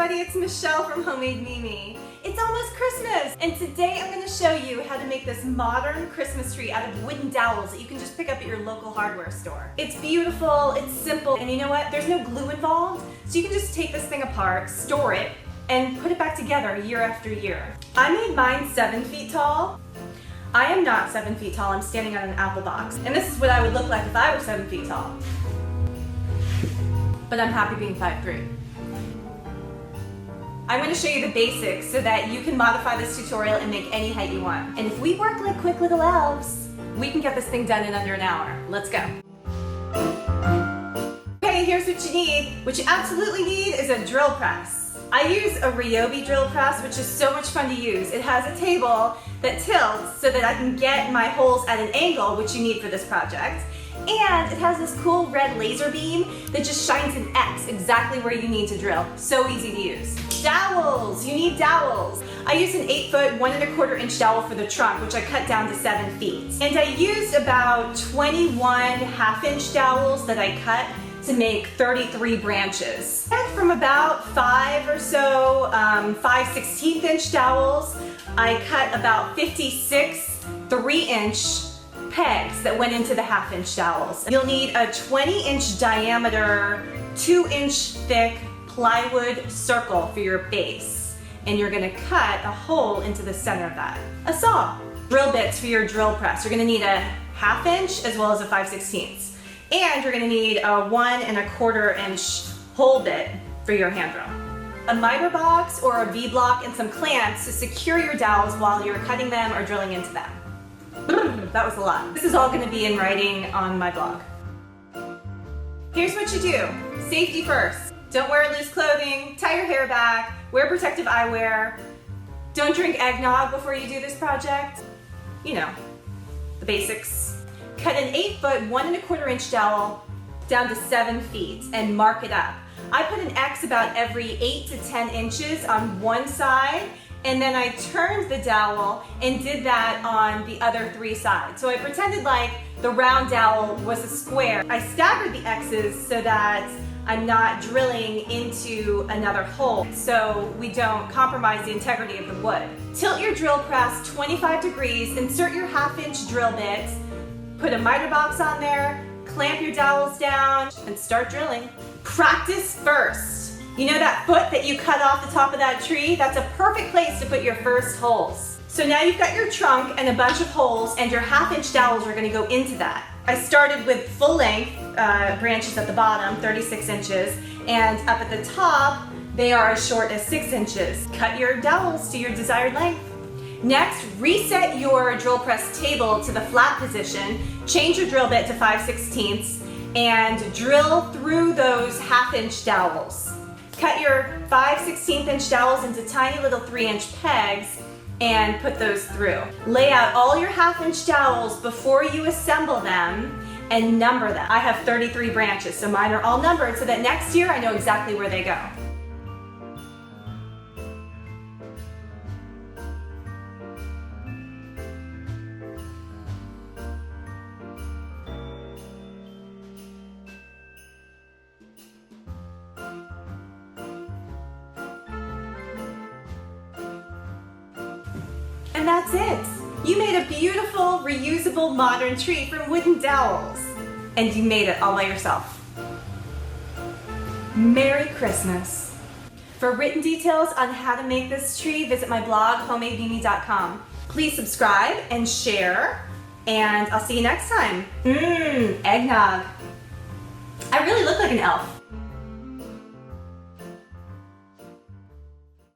everybody, it's Michelle from Homemade Mimi. It's almost Christmas, and today I'm going to show you how to make this modern Christmas tree out of wooden dowels that you can just pick up at your local hardware store. It's beautiful, it's simple, and you know what? There's no glue involved, so you can just take this thing apart, store it, and put it back together year after year. I made mine 7 feet tall. I am not 7 feet tall, I'm standing on an apple box, and this is what I would look like if I were 7 feet tall. But I'm happy being 5'3". I'm going to show you the basics so that you can modify this tutorial and make any height you want. And if we work like quick little elves, we can get this thing done in under an hour. Let's go. Okay, here's what you need. What you absolutely need is a drill press. I use a Ryobi drill press, which is so much fun to use. It has a table that tilts so that I can get my holes at an angle, which you need for this project. And it has this cool red laser beam that just shines an X exactly where you need to drill. So easy to use. Dowels, you need dowels. I used an 8-foot, 1 1/4 inch dowel for the trunk, which I cut down to 7 feet. And I used about 21 1/2-inch dowels that I cut to make 33 branches. And from about 5 or so 5/16 dowels, I cut about 56 3-inch pegs that went into the 1/2-inch dowels. You'll need a 20-inch diameter, 2-inch thick plywood circle for your base. And you're gonna cut a hole into the center of that. A saw. Drill bits for your drill press. You're gonna need a 1/2 inch as well as a 5/16. And you're gonna need a 1 1/4 inch hole bit for your hand drill. A miter box or a V-block and some clamps to secure your dowels while you're cutting them or drilling into them. That was a lot. This is all going to be in writing on my blog. Here's what you do. Safety first. Don't wear loose clothing, tie your hair back, wear protective eyewear. Don't drink eggnog before you do this project. You know, the basics. Cut an 8-foot, 1 1/4 inch dowel down to 7 feet and mark it up. I put an X about every 8 to 10 inches on one side, and then I turned the dowel and did that on the other 3 sides. So I pretended like the round dowel was a square. I staggered the X's so that I'm not drilling into another hole so we don't compromise the integrity of the wood. Tilt your drill press 25 degrees, insert your 1/2-inch drill bit, put a miter box on there, clamp your dowels down, and start drilling. Practice first. You know that foot that you cut off the top of that tree? That's a perfect place to put your first holes. So now you've got your trunk and a bunch of holes, and your 1/2-inch dowels are going to go into that. I started with full length branches at the bottom, 36 inches, and up at the top, they are as short as 6 inches. Cut your dowels to your desired length. Next, reset your drill press table to the flat position, change your drill bit to 5/16, and drill through those 1/2-inch dowels. Cut your 5/16 dowels into tiny little 3-inch pegs and put those through. Lay out all your 1/2-inch dowels before you assemble them and number them. I have 33 branches, so mine are all numbered so that next year I know exactly where they go. And that's it. You made a beautiful, reusable, modern tree from wooden dowels. And you made it all by yourself. Merry Christmas. For written details on how to make this tree, visit my blog, homemademimi.com. Please subscribe and share, and I'll see you next time. Eggnog. I really look like an elf.